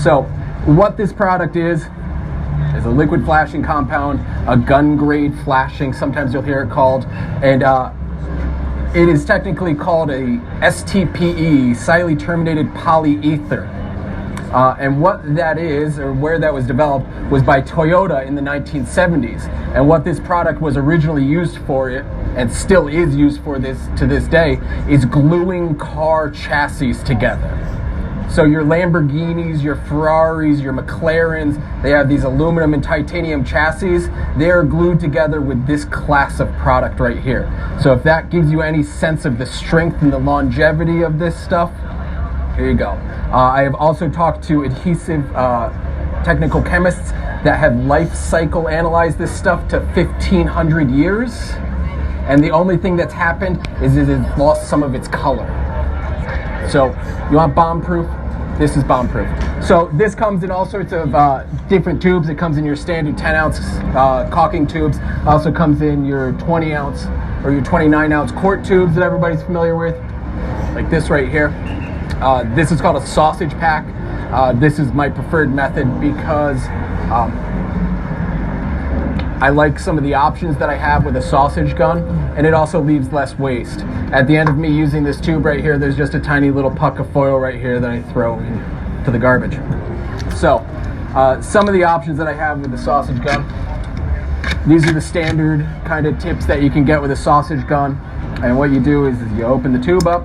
So what this product is a liquid flashing compound, a gun grade flashing, sometimes you'll hear it called, and it is technically called a STPE, silently terminated polyether. And what that is, or where that was developed, was by Toyota in the 1970s. And what this product was originally used for, and still is used for this to this day, is gluing car chassis together. So your Lamborghinis, your Ferraris, your McLarens, they have these aluminum and titanium chassis. They're glued together with this class of product right here. So if that gives you any sense of the strength and the longevity of this stuff, here you go. I have also talked to adhesive technical chemists that have life cycle analyzed this stuff to 1,500 years. And the only thing that's happened is it has lost some of its color. So you want bomb-proof? This is bomb-proof. So this comes in all sorts of different tubes. It comes in your standard 10-ounce caulking tubes. Also comes in your 20-ounce or your 29-ounce quart tubes that everybody's familiar with, like this right here. This is called a sausage pack. This is my preferred method because I like some of the options that I have with a sausage gun, and it also leaves less waste. At the end of me using this tube right here, there's just a tiny little puck of foil right here that I throw into the garbage. So, some of the options that I have with the sausage gun, these are the standard kind of tips that you can get with a sausage gun. And what you do is you open the tube up,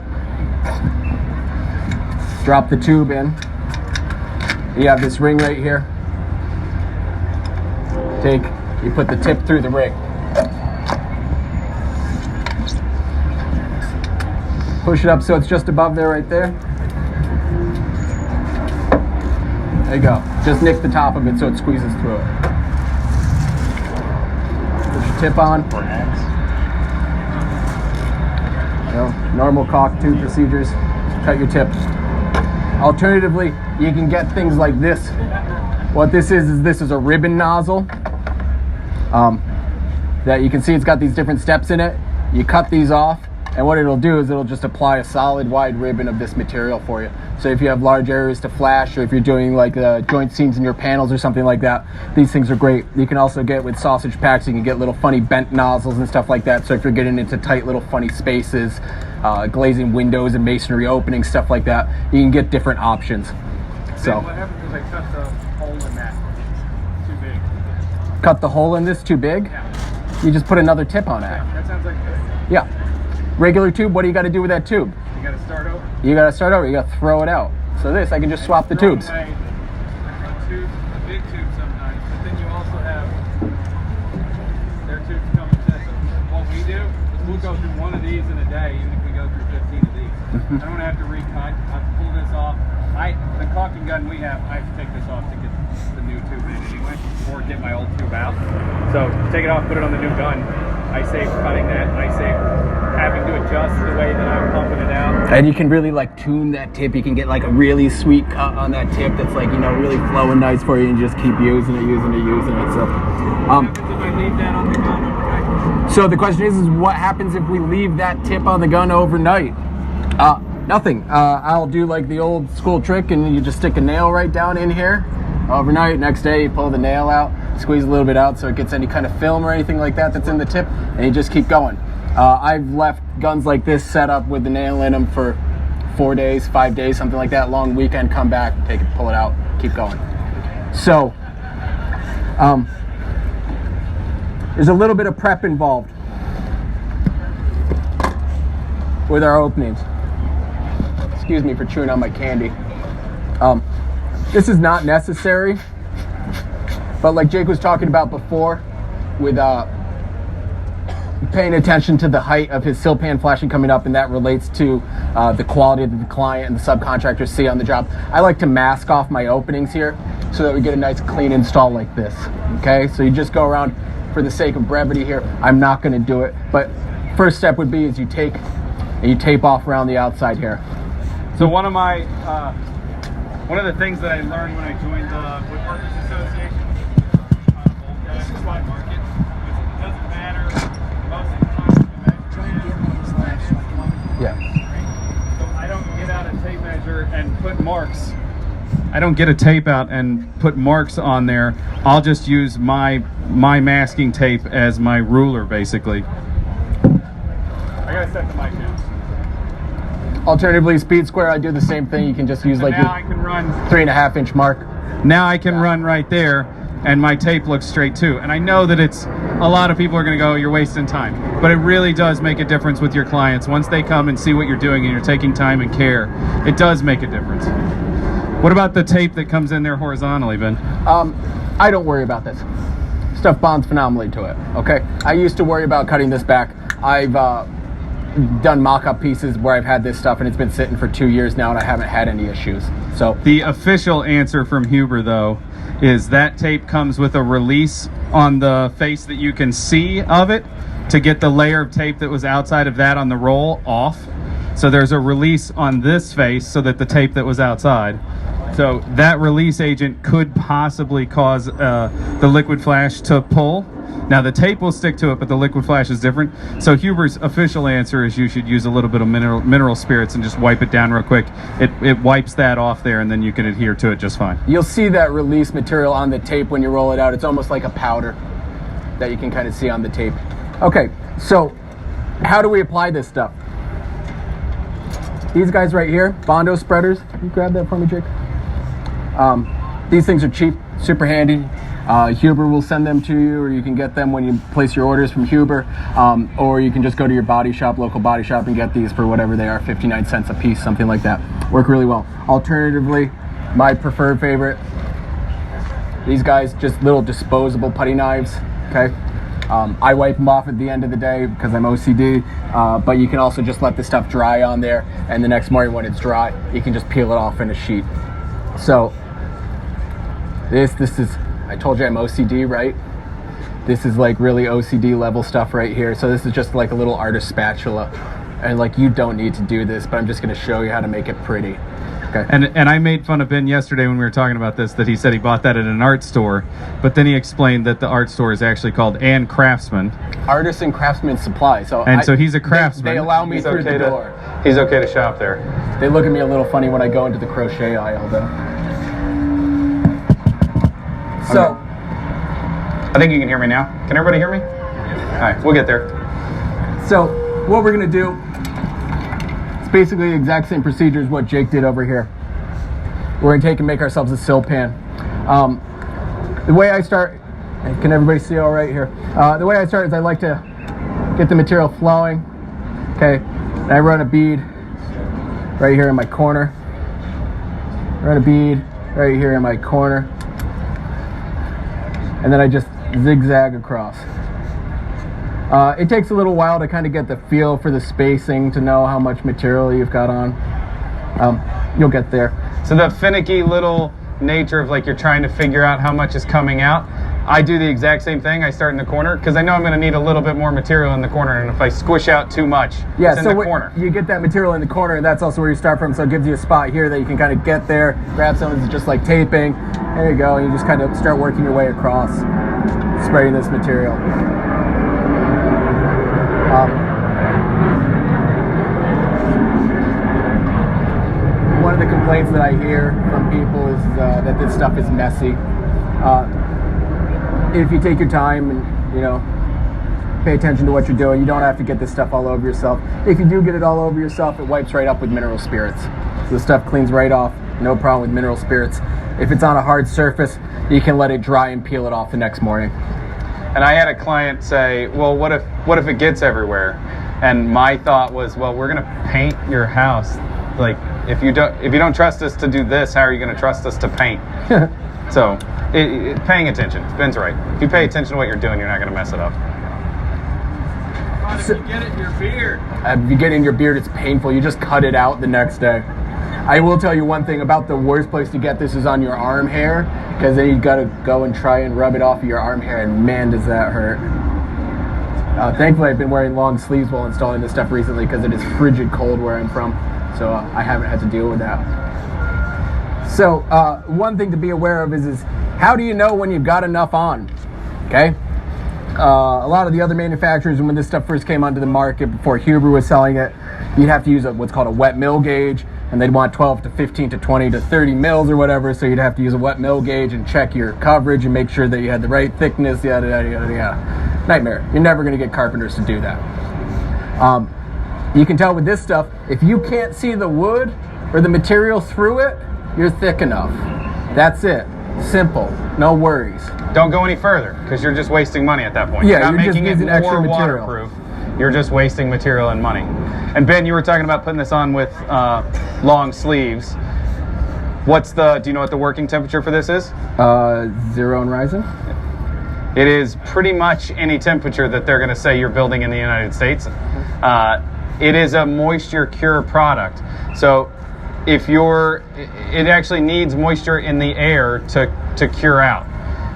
drop the tube in. You have this ring right here. You put the tip through the ring. Push it up so it's just above there right there. There you go. Just nick the top of it so it squeezes through it. Put your tip on. Normal caulk tube procedures. Cut your tip. Alternatively, you can get things like this. What this is a ribbon nozzle. That you can see it's got these different steps in it. You cut these off, and what it'll do is it'll just apply a solid wide ribbon of this material for you. So if you have large areas to flash, or if you're doing like joint seams in your panels or something like that, these things are great. You can also get with sausage packs, you can get little funny bent nozzles and stuff like that. So if you're getting into tight little funny spaces, glazing windows and masonry openings, stuff like that, you can get different options. So what happens is I cut the hole in that too big. Cut the hole in this too big? Yeah. You just put another tip on it. Yeah, that sounds like good. Yeah. Regular tube, what do you got to do with that tube? You got to start over. You got to start over. You got to throw it out. So this, I can just swap the tubes. A big tube sometimes, but then you also have their tubes come in sets. What we do is we'll go through one of these in a day, even if we go through 15 of these. I don't have to recut. I have to pull this off. The caulking gun we have, I have to take this off to get the new tube in anyway, or get my old tube out. So take it off, put it on the new gun. I save cutting that. I save having to adjust the way that I'm pumping it out. And you can really like tune that tip. You can get like a really sweet cut on that tip that's like, you know, really flowing nice for you, and just keep using it. So, If I leave that on the gun overnight? So the question is what happens if we leave that tip on the gun overnight? Nothing. I'll do like the old school trick, and you just stick a nail right down in here overnight. Next day you pull the nail out, squeeze a little bit out so it gets any kind of film or anything like that that's in the tip, and you just keep going. I've left guns like this set up with the nail in them for 4 days, 5 days, something like that. Long weekend, come back, take it, pull it out, keep going. So there's a little bit of prep involved with our openings. Excuse me for chewing on my candy. This is not necessary, but like Jake was talking about before, with paying attention to the height of his sill pan flashing coming up, and that relates to the quality that the client and the subcontractors see on the job. I like to mask off my openings here so that we get a nice clean install like this. Okay, so you just go around, for the sake of brevity here, I'm not going to do it, but first step would be is you take and you tape off around the outside here. So one of the things that I learned when I joined the Woodworkers Association, market, it doesn't matter most of the time. Yeah. So I don't get out a tape measure and put marks get a tape out and put marks on there. I'll just use my masking tape as my ruler, basically. I gotta set the mic down. Alternatively, speed square, I do the same thing. You can just use like now I can run 3.5 inch mark. Now I can run right there, and my tape looks straight too. And I know that it's a lot of people are going to go, you're wasting time, but it really does make a difference with your clients. Once they come and see what you're doing and you're taking time and care, it does make a difference. What about the tape that comes in there horizontally, Ben? I don't worry about this. Stuff bonds phenomenally to it. Okay, I used to worry about cutting this back. I've done mock-up pieces where I've had this stuff and it's been sitting for 2 years now and I haven't had any issues. So the official answer from Huber though is that tape comes with a release on the face that you can see of it to get the layer of tape that was outside of that on the roll off. So there's a release on this face so that the tape that was outside. So that release agent could possibly cause the liquid flash to pull. Now the tape will stick to it, but the liquid flash is different. So Huber's official answer is you should use a little bit of mineral spirits and just wipe it down real quick. It wipes that off there, and then you can adhere to it just fine. You'll see that release material on the tape when you roll it out. It's almost like a powder that you can kind of see on the tape. Okay, so how do we apply this stuff? These guys right here, Bondo Spreaders. Can you grab that for me, Jake? These things are cheap, super handy. Huber will send them to you, or you can get them when you place your orders from Huber, or you can just go to your body shop, local body shop, and get these for whatever they are, 59 cents a piece, something like that. Work really well. Alternatively, my preferred favorite, these guys, just little disposable putty knives, okay? I wipe them off at the end of the day because I'm OCD, but you can also just let this stuff dry on there, and the next morning when it's dry, you can just peel it off in a sheet. So, this is, I told you I'm OCD, right? This is like really OCD level stuff right here. So this is just like a little artist spatula. And like, you don't need to do this, but I'm just gonna show you how to make it pretty. Okay. And I made fun of Ben yesterday when we were talking about this, that he said he bought that at an art store, but then he explained that the art store is actually called And Craftsman. Artists and Craftsman Supply. So he's a craftsman. They allow me through the door. He's okay to shop there. They look at me a little funny when I go into the crochet aisle though. So, okay. I think you can hear me now. Can everybody hear me? All right, we'll get there. So, what we're gonna do, it's basically the exact same procedure as what Jake did over here. We're gonna take and make ourselves a sill pan. The way I start, can everybody see all right here? The way I start is I like to get the material flowing. Okay, and I run a bead right here in my corner. Run a bead right here in my corner. And then I just zigzag across. It takes a little while to kind of get the feel for the spacing, to know how much material you've got on. You'll get there. So the finicky little nature of like you're trying to figure out how much is coming out, I do the exact same thing. I start in the corner because I know I'm going to need a little bit more material in the corner, and if I squish out too much, it's in the corner. You get that material in the corner, and that's also where you start from, so it gives you a spot here that you can kind of get there, grab something that's just like taping. There you go, and you just kind of start working your way across, spreading this material. One of the complaints that I hear from people is that this stuff is messy. If you take your time and, you know, pay attention to what you're doing, you don't have to get this stuff all over yourself. If you do get it all over yourself, it wipes right up with mineral spirits. So the stuff cleans right off, no problem with mineral spirits. If it's on a hard surface, you can let it dry and peel it off the next morning. And I had a client say, well, what if it gets everywhere? And my thought was, well, we're going to paint your house. Like, if you don't trust us to do this, how are you going to trust us to paint? So, paying attention. Ben's right. If you pay attention to what you're doing, you're not going to mess it up. If you get it in your beard. If you get it in your beard, it's painful. You just cut it out the next day. I will tell you one thing about the worst place to get this is on your arm hair, because then you got to go and try and rub it off of your arm hair, and man, does that hurt. Thankfully, I've been wearing long sleeves while installing this stuff recently because it is frigid cold where I'm from, so I haven't had to deal with that. So one thing to be aware of is how do you know when you've got enough on? Okay. A lot of the other manufacturers, when this stuff first came onto the market before Huber was selling it, you'd have to use what's called a wet mill gauge. and they'd want 12 to 15 to 20 to 30 mils or whatever, so you'd have to use a wet mill gauge and check your coverage and make sure that you had the right thickness, yada, yada, yada, yada. Nightmare. You're never going to get carpenters to do that. You can tell with this stuff, if you can't see the wood or the material through it, you're thick enough. That's it. Simple. No worries. Don't go any further, because you're just wasting money at that point. Yeah, you're not you're just making it using extra more material. waterproof. You're just wasting material and money. And Ben, you were talking about putting this on with long sleeves. Do you know what the working temperature for this is? 0 and rising. It is pretty much any temperature that they're going to say you're building in the United States. It is a moisture cure product. So it actually needs moisture in the air to cure out.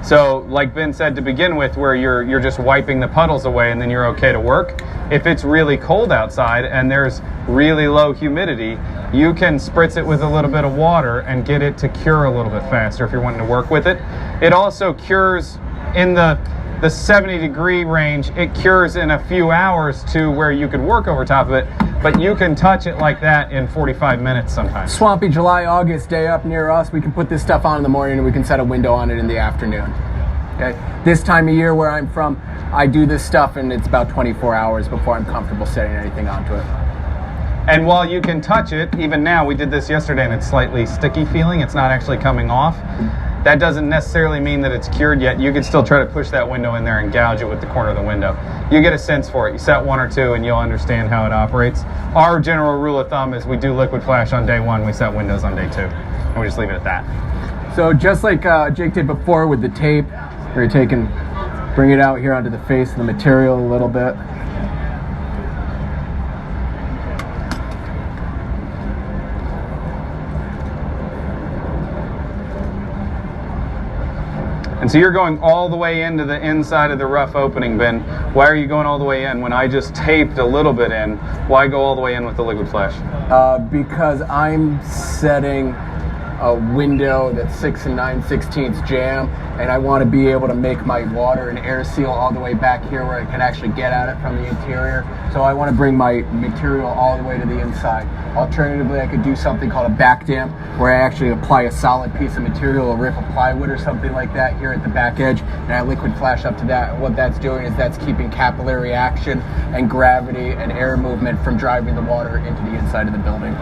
So like Ben said to begin with, where you're just wiping the puddles away and then you're okay to work. If it's really cold outside and there's really low humidity, you can spritz it with a little bit of water and get it to cure a little bit faster if you're wanting to work with it. It also cures in the 70-degree range. It cures in a few hours to where you could work over top of it, but you can touch it like that in 45 minutes sometimes. Swampy July, August day up near us, we can put this stuff on in the morning and we can set a window on it in the afternoon. Okay. This time of year where I'm from, I do this stuff and it's about 24 hours before I'm comfortable setting anything onto it. And while you can touch it, even now, we did this yesterday and it's slightly sticky feeling, it's not actually coming off. That doesn't necessarily mean that it's cured yet. You can still try to push that window in there and gouge it with the corner of the window. You get a sense for it. You set 1 or 2 and you'll understand how it operates. Our general rule of thumb is we do liquid flash on day 1, we set windows on day 2. And we just leave it at that. So just like Jake did before with the tape, where you bring it out here onto the face of the material a little bit. And so you're going all the way into the inside of the rough opening, Ben. Why are you going all the way in when I just taped a little bit in? Why go all the way in with the liquid flash? Because I'm setting a window that's 6 9/16 jam, and I want to be able to make my water and air seal all the way back here where I can actually get at it from the interior. So I want to bring my material all the way to the inside. Alternatively, I could do something called a back dam, where I actually apply a solid piece of material, a rip of plywood or something like that here at the back edge, and I liquid flash up to that. And what that's doing is that's keeping capillary action and gravity and air movement from driving the water into the inside of the building.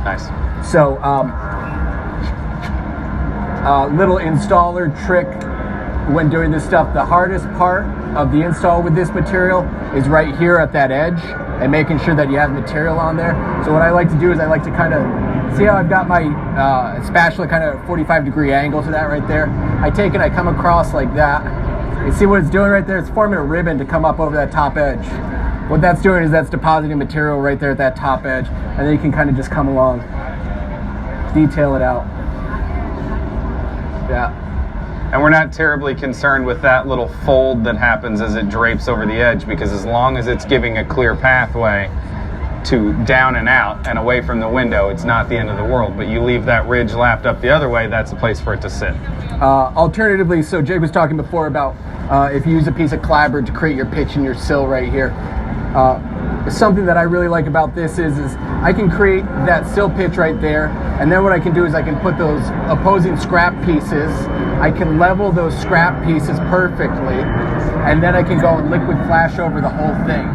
Nice. So, little installer trick when doing this stuff. The hardest part of the install with this material is right here at that edge and making sure that you have material on there. So what I like to do is I like to kind of see how I've got my spatula kind of 45-degree angle to that right there. I take it, I come across like that. You see what it's doing right there? It's forming a ribbon to come up over that top edge. What that's doing is that's depositing material right there at that top edge, and then you can kind of just come along, detail it out. Yeah. And we're not terribly concerned with that little fold that happens as it drapes over the edge, because as long as it's giving a clear pathway to down and out and away from the window, it's not the end of the world. But you leave that ridge lapped up the other way, that's the place for it to sit. Alternatively, so Jake was talking before about if you use a piece of clapboard to create your pitch and your sill right here. Something that I really like about this is I can create that sill pitch right there, and then what I can do is I can put those opposing scrap pieces, I can level those scrap pieces perfectly, and then I can go and liquid flash over the whole thing.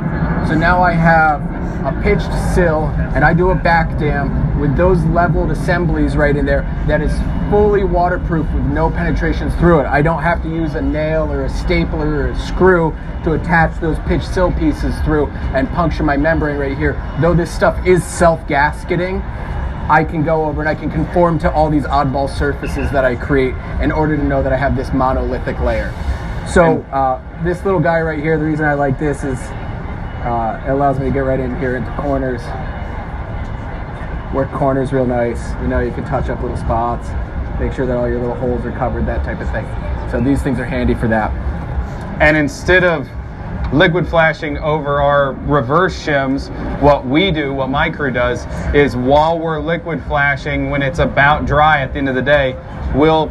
So now I have a pitched sill, and I do a back dam with those leveled assemblies right in there that is fully waterproof with no penetrations through it. I don't have to use a nail or a stapler or a screw to attach those pitched sill pieces through and puncture my membrane right here. Though this stuff is self-gasketing, I can go over and I can conform to all these oddball surfaces that I create in order to know that I have this monolithic layer. So this little guy right here, the reason I like this is it allows me to get right in here into corners. Work corners real nice. You know, you can touch up little spots, make sure that all your little holes are covered, that type of thing. So these things are handy for that. And instead of liquid flashing over our reverse shims, what my crew does, is while we're liquid flashing, when it's about dry at the end of the day, we'll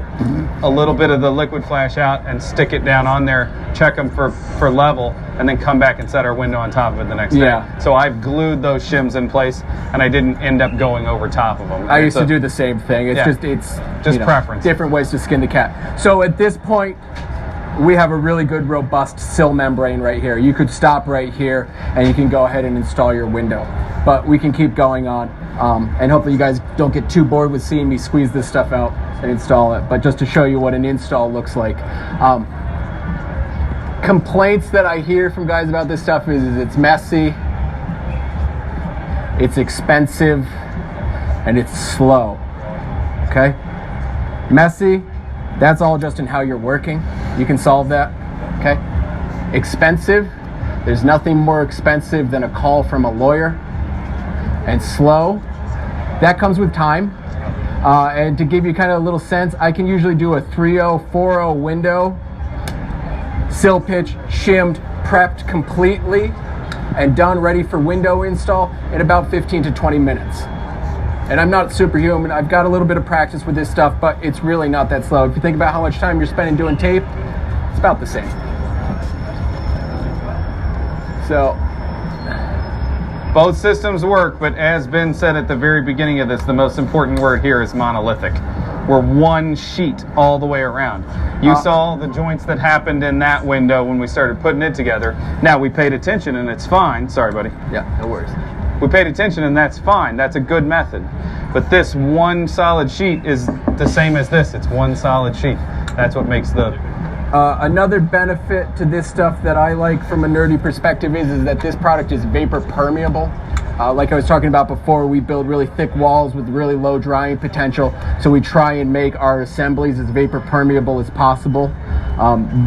a little bit of the liquid flash out and stick it down on there, check them for level, and then come back and set our window on top of it the next day. So I've glued those shims in place, and I didn't end up going over top of them. I used to do the same thing. It's just preference. Different ways to skin the cat. So at this point, we have a really good robust sill membrane right here. You could stop right here and you can go ahead and install your window. But we can keep going on. And hopefully you guys don't get too bored with seeing me squeeze this stuff out and install it. But just to show you what an install looks like. Complaints that I hear from guys about this stuff is it's messy, it's expensive, and it's slow. Okay? Messy, that's all just in how you're working. You can solve that. Okay? Expensive, there's nothing more expensive than a call from a lawyer. And slow, that comes with time. And to give you kind of a little sense, I can usually do a 3.0, 4.0 window, sill pitch, shimmed, prepped completely, and done ready for window install in about 15 to 20 minutes. And I'm not superhuman. I've got a little bit of practice with this stuff, but it's really not that slow. If you think about how much time you're spending doing tape, it's about the same. So, both systems work, but as Ben said at the very beginning of this, the most important word here is monolithic. We're one sheet all the way around. You saw the joints that happened in that window when we started putting it together. Now, we paid attention and it's fine. Sorry, buddy. Yeah, no worries. We paid attention and that's fine. That's a good method. But this one solid sheet is the same as this. It's one solid sheet. That's what makes the... Another benefit to this stuff that I like from a nerdy perspective is that this product is vapor permeable. Like I was talking about before, we build really thick walls with really low drying potential, so we try and make our assemblies as vapor permeable as possible.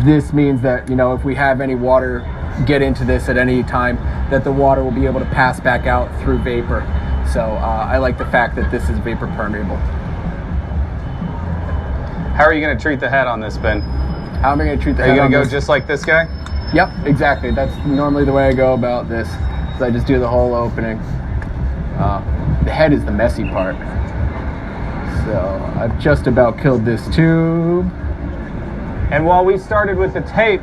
This means that, you know, if we have any water get into this at any time, that the water will be able to pass back out through vapor. So I like the fact that this is vapor permeable. How are you going to treat the head on this, Ben? How am I going to treat the head? Are you going to go this? just like this guy? Yep, exactly. That's normally the way I go about this. So I just do the whole opening. The head is the messy part. So I've just about killed this tube. And while we started with the tape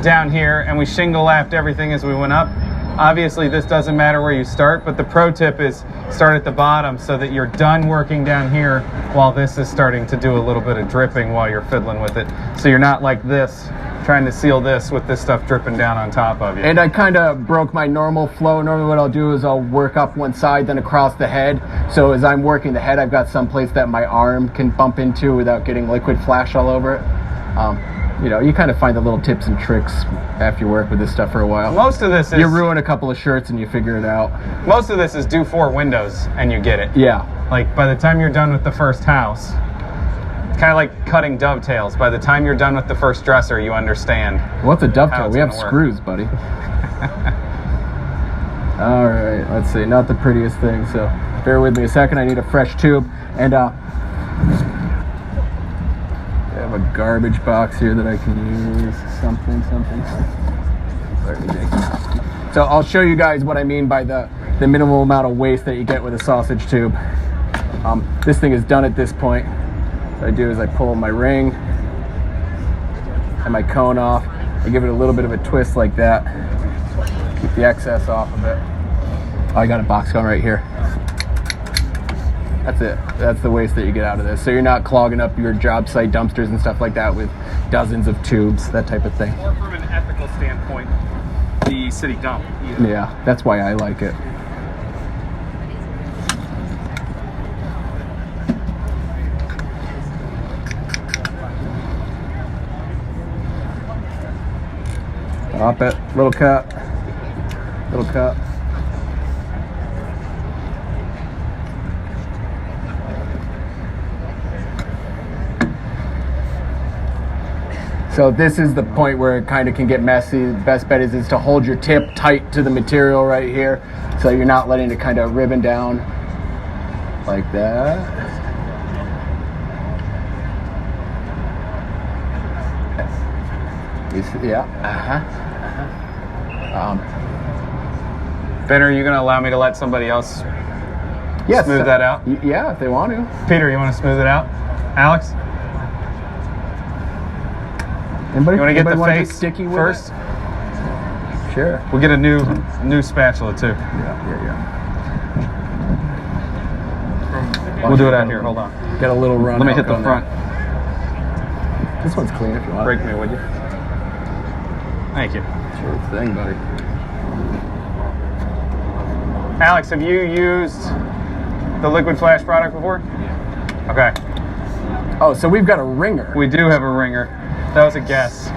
down here and we shingle lapped everything as we went up, obviously this doesn't matter where you start, but the pro tip is start at the bottom so that you're done working down here while this is starting to do a little bit of dripping while you're fiddling with it. So you're not like this, trying to seal this with this stuff dripping down on top of you. And I kind of broke my normal flow. Normally what I'll do is I'll work up one side, then across the head. So as I'm working the head, I've got some place that my arm can bump into without getting liquid flash all over it. You know, you kind of find the little tips and tricks after you work with this stuff for a while. Most of this is... You ruin a couple of shirts and you figure it out. Most of this is do 4 windows and you get it. Yeah. Like by the time you're done with the first house, it's kind of like cutting dovetails. By the time you're done with the first dresser, you understand. What's a dovetail? We have gonna work. screws, buddy. All right, let's see. Not the prettiest thing, so bear with me a second. I need a fresh tube. And I have a garbage box here that I can use. Something. So I'll show you guys what I mean by the minimal amount of waste that you get with a sausage tube. This thing is done at this point. What I do is I pull my ring and my cone off. I give it a little bit of a twist like that. Keep the excess off of it. Oh, I got a box cone right here. That's it. That's the waste that you get out of this. So you're not clogging up your job site dumpsters and stuff like that with dozens of tubes, that type of thing. Or from an ethical standpoint, the city dump. Either. Yeah, that's why I like it. Drop it. Little cut. Little cut. So this is the point where it kind of can get messy. The best bet is to hold your tip tight to the material right here so you're not letting it kind of ribbon down like that. Yeah. Ben, are you going to allow me to let somebody else Yes, smooth that out? Yeah, if they want to. Peter, you want to smooth it out? Alex? Anybody? You want to get the wanna face sticky with first? it? Sure. We'll get a new spatula too. Yeah. We'll do it out here. Hold on. Get a little run. Let me out hit the on front. that. This one's clean if you want. Break me, would you? Thank you. Sure thing, buddy. Alex, have you used the liquid flash product before? Okay. Oh, so we've got a ringer. We do have a ringer. That was a guess.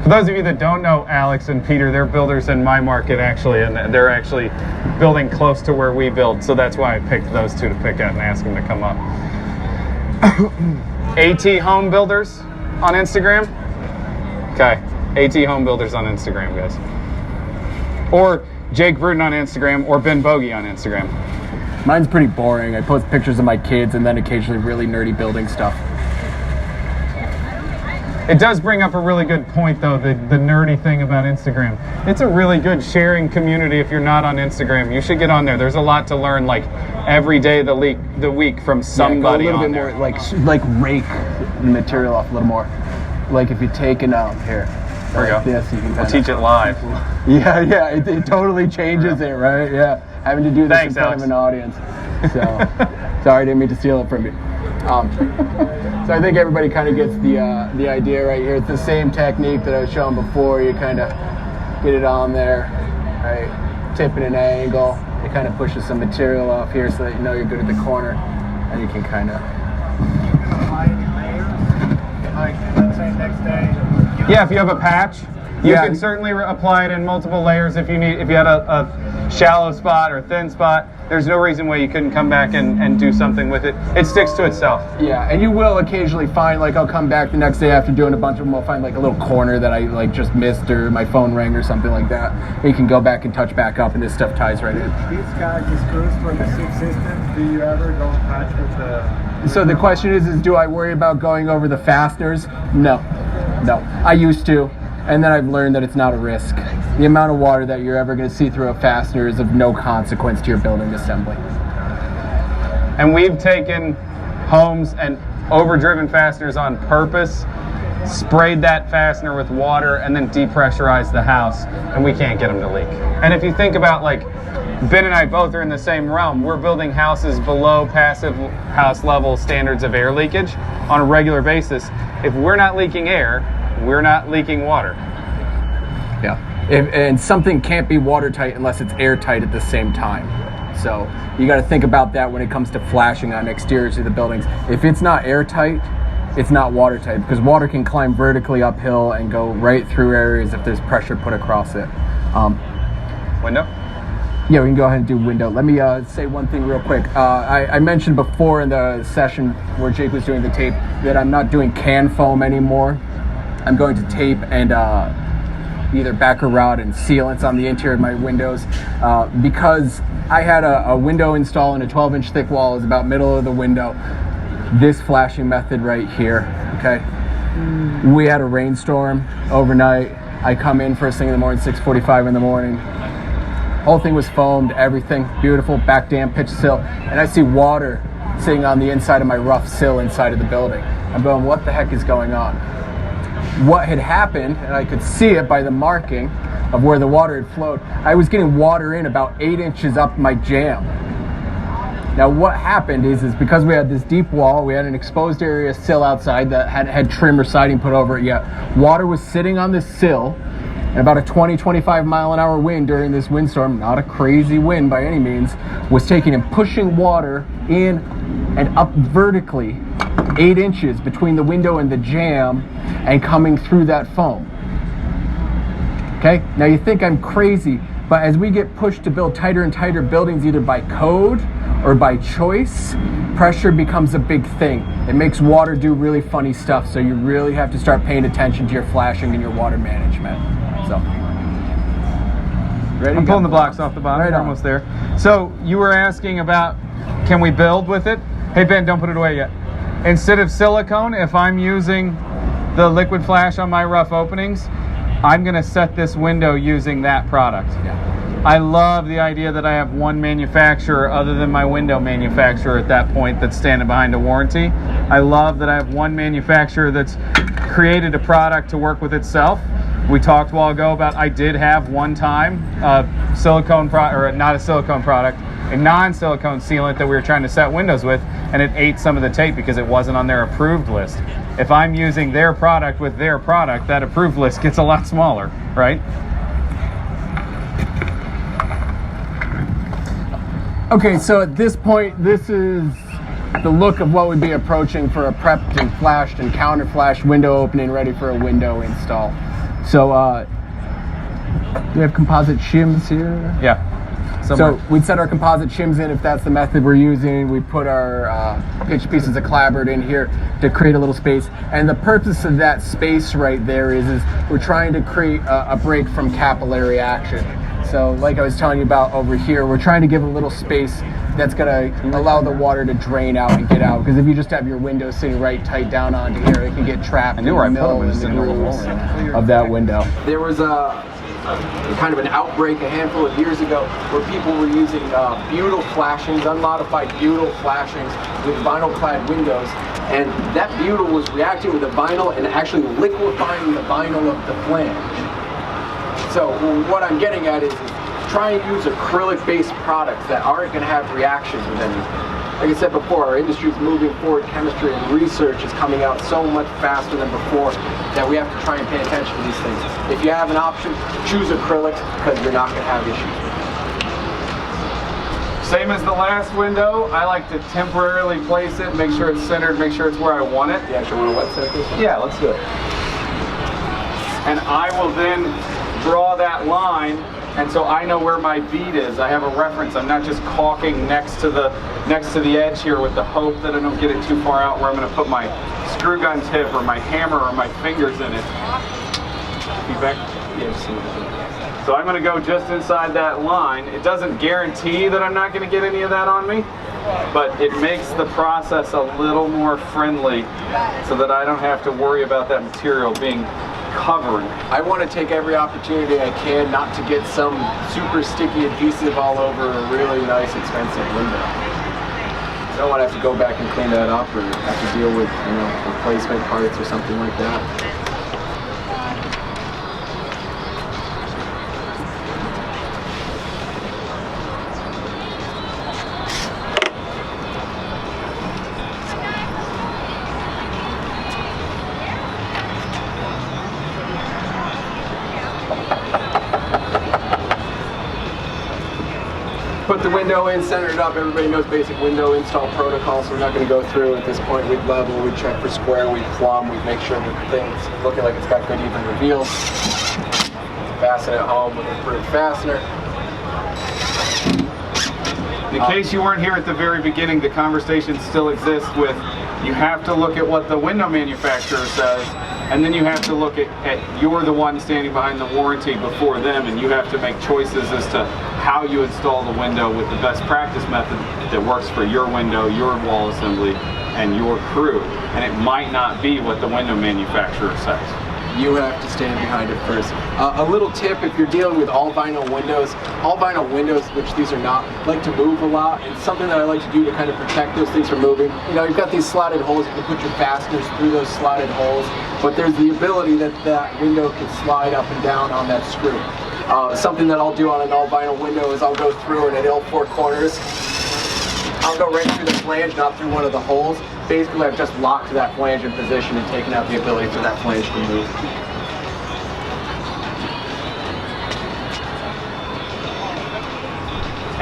For those of you that don't know Alex and Peter, they're builders in my market actually, and they're actually building close to where we build, so that's why I picked those two to pick at and ask them to come up. AT Homebuilders on Instagram? Okay, AT Homebuilders on Instagram, guys. Or Jake Bruton on Instagram, or Ben Bogie on Instagram. Mine's pretty boring. I post pictures of my kids and then occasionally really nerdy building stuff. It does bring up a really good point, though, the nerdy thing about Instagram. It's a really good sharing community if you're not on Instagram. You should get on there. There's a lot to learn, like, every day of the week from somebody a little on bit there. more, like rake the material off a little more. Like if you take it out here. There we go. This, you can We'll teach it live. Yeah, it totally changes it, right? Yeah, having to do this Thanks, in front Alex. of an audience. So, sorry, I didn't mean to steal it from you. So I think everybody kind of gets the idea right here. It's the same technique that I was showing before. You kind of get it on there, right? Tip at an angle. It kind of pushes some material off here so that you know you're good at the corner, and you can kind of. Like, let's say next day. Yeah, if you have a patch, you Yeah. can certainly apply it in multiple layers if you need. If you had a shallow spot or a thin spot, there's no reason why you couldn't come back and do something with it. It sticks to itself. Yeah, and you will occasionally find, like, I'll come back the next day after doing a bunch of them, I'll find like a little corner that I like just missed, or my phone rang or something like that. And you can go back and touch back up, and this stuff ties right in. These guys just screws for the ZIP system. Do you ever go touch with the? So the question is do I worry about going over the fasteners? No. I used to, and then I've learned that it's not a risk. The amount of water that you're ever going to see through a fastener is of no consequence to your building assembly. And we've taken homes and overdriven fasteners on purpose, sprayed that fastener with water, and then depressurized the house, and we can't get them to leak. And if you think about, like, Ben and I both are in the same realm. We're building houses below passive house level standards of air leakage on a regular basis. If we're not leaking air, we're not leaking water. Yeah. And something can't be watertight unless it's airtight at the same time. So you got to think about that when it comes to flashing on exteriors of the buildings. If it's not airtight, it's not watertight, because water can climb vertically uphill and go right through areas if there's pressure put across it. Window? Yeah, we can go ahead and do window. Let me say one thing real quick. I mentioned before in the session where Jake was doing the tape that I'm not doing can foam anymore. I'm going to tape and either backer rod and sealants on the interior of my windows because I had a window install and a 12-inch thick wall is about middle of the window. This flashing method right here, okay? We had a rainstorm overnight. I come in first thing in the morning, 6:45 in the morning. Whole thing was foamed, everything, beautiful, back dam, pitch sill, and I see water sitting on the inside of my rough sill inside of the building. I'm going, what the heck is going on? What had happened, and I could see it by the marking of where the water had flowed, I was getting water in about 8 inches up my jamb. Now what happened is because we had this deep wall, we had an exposed area sill outside that had trim or siding put over it yet. Water was sitting on this sill, and about a 20-25 mile an hour wind during this windstorm, not a crazy wind by any means, was taking and pushing water in and up vertically 8 inches between the window and the jamb and coming through that foam. Okay, now you think I'm crazy, but as we get pushed to build tighter and tighter buildings either by code or by choice, pressure becomes a big thing. It makes water do really funny stuff, so you really have to start paying attention to your flashing and your water management. So, ready? I'm pulling the blocks off the bottom. Right We're on. almost there. So you were asking about, can we build with it? Hey Ben, don't put it away yet. Instead of silicone, if I'm using the liquid flash on my rough openings, I'm going to set this window using that product. I love the idea that I have one manufacturer other than my window manufacturer at that point that's standing behind a warranty. I love that I have one manufacturer that's created a product to work with itself. We talked a while ago about I did have one time a silicone product, or not a silicone product, a non-silicone sealant that we were trying to set windows with, and it ate some of the tape because it wasn't on their approved list. If I'm using their product with their product, that approved list gets a lot smaller, right? Okay, so at this point, this is the look of what would be approaching for a prepped and flashed and counter flashed window opening ready for a window install. So we have composite shims here. Yeah. So we'd set our composite shims in if that's the method we're using. We put our pitch pieces of clapboard in here to create a little space. And the purpose of that space right there is we're trying to create a break from capillary action. So like I was telling you about over here, we're trying to give a little space that's going to allow the water to drain out and get out. Because if you just have your window sitting right tight down onto here, it can get trapped in the middle and the grooves of that window. There was a kind of an outbreak a handful of years ago where people were using butyl flashings, unmodified butyl flashings with vinyl clad windows, and that butyl was reacting with the vinyl and actually liquefying the vinyl of the flange. So what I'm getting at is try and use acrylic based products that aren't going to have reactions with anything. Like I said before, our industry is moving forward. Chemistry and research is coming out so much faster than before that we have to try and pay attention to these things. If you have an option, choose acrylics because you're not going to have issues. Same as the last window, I like to temporarily place it, make sure it's centered, make sure it's where I want it. You actually want to wet set this one? Yeah, let's do it. And I will then draw that line, and so I know where my bead is. I have a reference. I'm not just caulking next to the edge here with the hope that I don't get it too far out where I'm going to put my screw gun tip or my hammer or my fingers in it. Feedback? Yes. So I'm going to go just inside that line. It doesn't guarantee that I'm not going to get any of that on me, but it makes the process a little more friendly so that I don't have to worry about that material being covering. I want to take every opportunity I can not to get some super sticky adhesive all over a really nice expensive window. I don't want to have to go back and clean that up or have to deal with, you know, replacement parts or something like that. Put the window in, center it up. Everybody knows basic window install protocol, so we're not going to go through at this point. We'd level, we'd check for square, we'd plumb, we'd make sure that the thing's looking like it's got good even reveals. Fasten it home with an approved fastener. In case you weren't here at the very beginning, the conversation still exists with you have to look at what the window manufacturer says, and then you have to look at you're the one standing behind the warranty before them, and you have to make choices as to how you install the window with the best practice method that works for your window, your wall assembly, and your crew. And it might not be what the window manufacturer says. You have to stand behind it first. A little tip, if you're dealing with all vinyl windows, which these are not, like to move a lot. It's something that I like to do to kind of protect those things from moving. You know, you've got these slotted holes, you can put your fasteners through those slotted holes, but there's the ability that that window can slide up and down on that screw. Something that I'll do on an all vinyl window is I'll go through and at all four corners, I'll go right through the flange, not through one of the holes. Basically, I've just locked that flange in position and taken out the ability for that flange to move.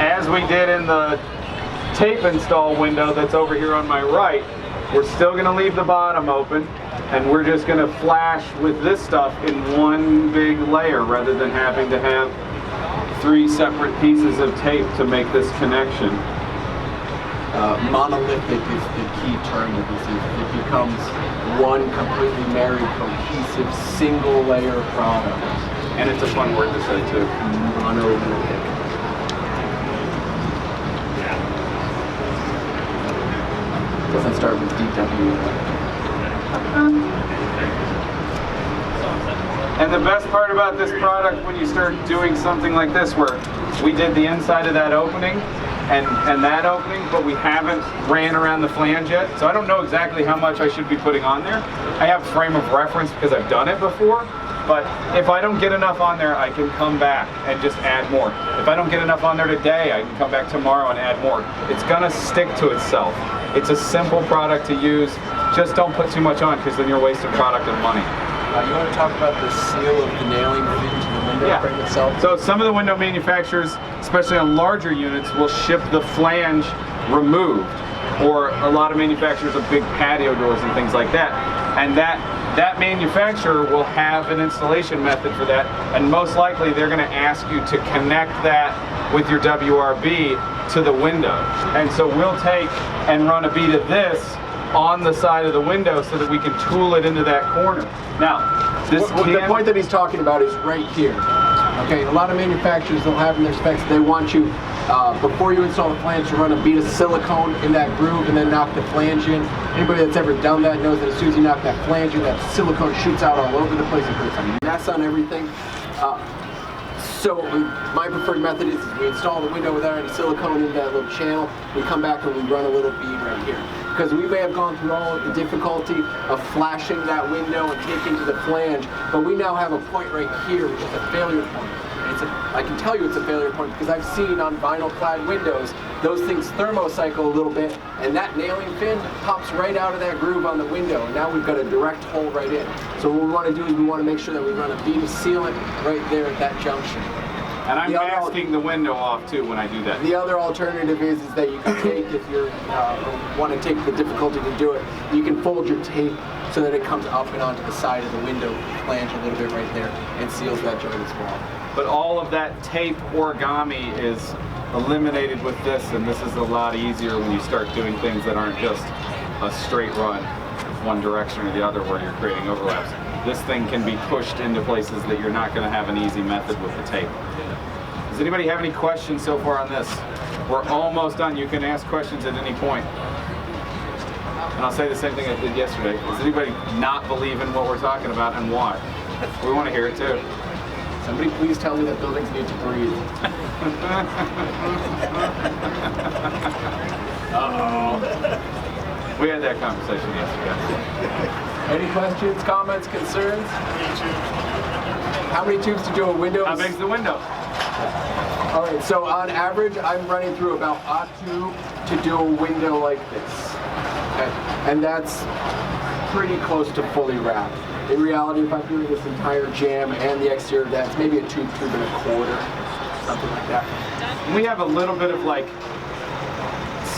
As we did in the tape install window that's over here on my right, we're still going to leave the bottom open, and we're just going to flash with this stuff in one big layer rather than having to have 3 separate pieces of tape to make this connection. Monolithic is the key term that this is. It becomes one completely married, cohesive, single layer product. And it's a fun word to say too. Monolithic. Doesn't start with DW. And the best part about this product, when you start doing something like this, where we did the inside of that opening and that opening, but we haven't ran around the flange yet, so I don't know exactly how much I should be putting on there. I have frame of reference because I've done it before, but if I don't get enough on there, I can come back and just add more. If I don't get enough on there today, I can come back tomorrow and add more. It's gonna stick to itself. It's a simple product to use. Just don't put too much on, because then you're wasting product and money. You want to talk about the seal of the nailing into the window frame itself? So some of the window manufacturers, especially on larger units, will ship the flange removed, or a lot of manufacturers of big patio doors and things like that. And that manufacturer will have an installation method for that, and most likely they're going to ask you to connect that with your WRB to the window. And so we'll take and run a bead of this on the side of the window so that we can tool it into that corner. Now, the point that he's talking about is right here. Okay, a lot of manufacturers will have in their specs, they want you, before you install the flange, to run a bead of silicone in that groove and then knock the flange in. Anybody that's ever done that knows that as soon as you knock that flange in, that silicone shoots out all over the place and puts a mess on everything. So my preferred method is we install the window without any silicone in that little channel. We come back and we run a little bead right here. Because we may have gone through all of the difficulty of flashing that window and taking to the flange, but we now have a point right here, which is a failure point. And I can tell you it's a failure point because I've seen on vinyl-clad windows, those things thermocycle a little bit, and that nailing fin pops right out of that groove on the window, and now we've got a direct hole right in. So what we want to do is we want to make sure that we run a bead of sealant right there at that junction. And I'm masking the window off too when I do that. The other alternative is that you can take, if you want to take the difficulty to do it, you can fold your tape so that it comes up and onto the side of the window flange a little bit right there and seals that joint as well. But all of that tape origami is eliminated with this, and this is a lot easier when you start doing things that aren't just a straight run one direction or the other where you're creating overlaps. This thing can be pushed into places that you're not going to have an easy method with the tape. Does anybody have any questions so far on this? We're almost done. You can ask questions at any point. And I'll say the same thing I did yesterday. Does anybody not believe in what we're talking about, and why? We want to hear it too. Somebody please tell me that buildings need to breathe. Uh-oh. We had that conversation yesterday. Any questions, comments, concerns? How many tubes to do a window? How big's the window? All right, so on average, I'm running through about a tube to do a window like this. Okay, and that's pretty close to fully wrapped. In reality, if I'm doing this entire jam and the exterior, that's maybe a tube and a quarter, something like that. We have a little bit of like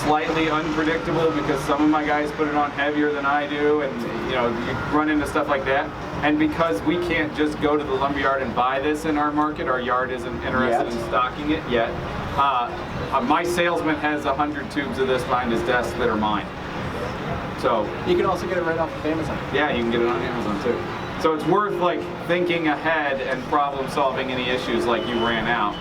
slightly unpredictable because some of my guys put it on heavier than I do, and you know, you run into stuff like that. And because we can't just go to the lumberyard and buy this in our market, our yard isn't interested in stocking it yet. My salesman has 100 tubes of this behind his desk that are mine. So you can also get it right off of Amazon. Yeah, you can get it on Amazon too. So it's worth like thinking ahead and problem solving any issues like you ran out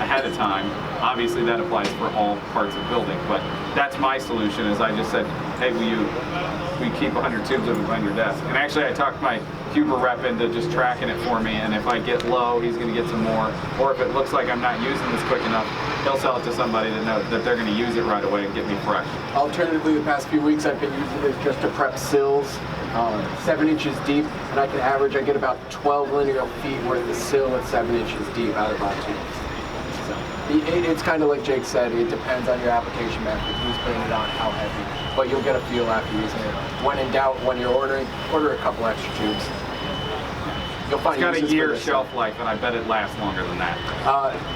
ahead of time. Obviously that applies for all parts of building, but that's my solution. Is I just said, hey, we keep 100 tubes of it behind your desk. And actually I talked my Huber rep into just tracking it for me, and if I get low, he's going to get some more. Or if it looks like I'm not using this quick enough, he'll sell it to somebody that knows that they're going to use it right away and get me fresh. Alternatively, the past few weeks I've been using this just to prep sills, 7 inches deep, and I get about 12 linear feet worth of sill at 7 inches deep out of my tubes. So it's kind of like Jake said, it depends on your application method, who's putting it on, how heavy, but you'll get a feel after using it. When in doubt, when you're ordering, order a couple extra tubes. You'll find it's got a year shelf life, and I bet it lasts longer than that.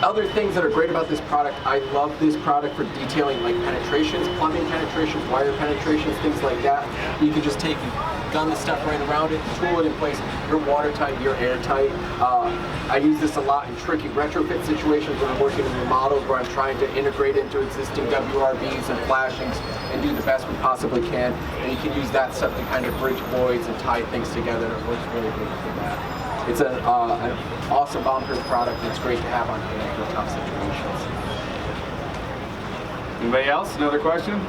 Other things that are great about this product, I love this product for detailing like penetrations, plumbing penetrations, wire penetrations, things like that. You can just take and gun the stuff right around it, tool it in place. You're watertight, you're airtight. I use this a lot in tricky retrofit situations when I'm working in remodels where I'm trying to integrate into existing WRBs and flashings and do the best we possibly can. And you can use that stuff to kind of bridge voids and tie things together. It works really good for that. It's an awesome bomb-proof product. It's great to have on hand for tough situations. Anybody else? Another question?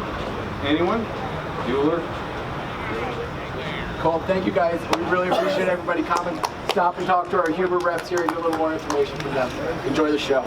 Anyone? Bueller? Cool. Thank you guys. We really appreciate everybody commenting. stop and talk to our Huber reps here and get a little more information from them. Enjoy the show.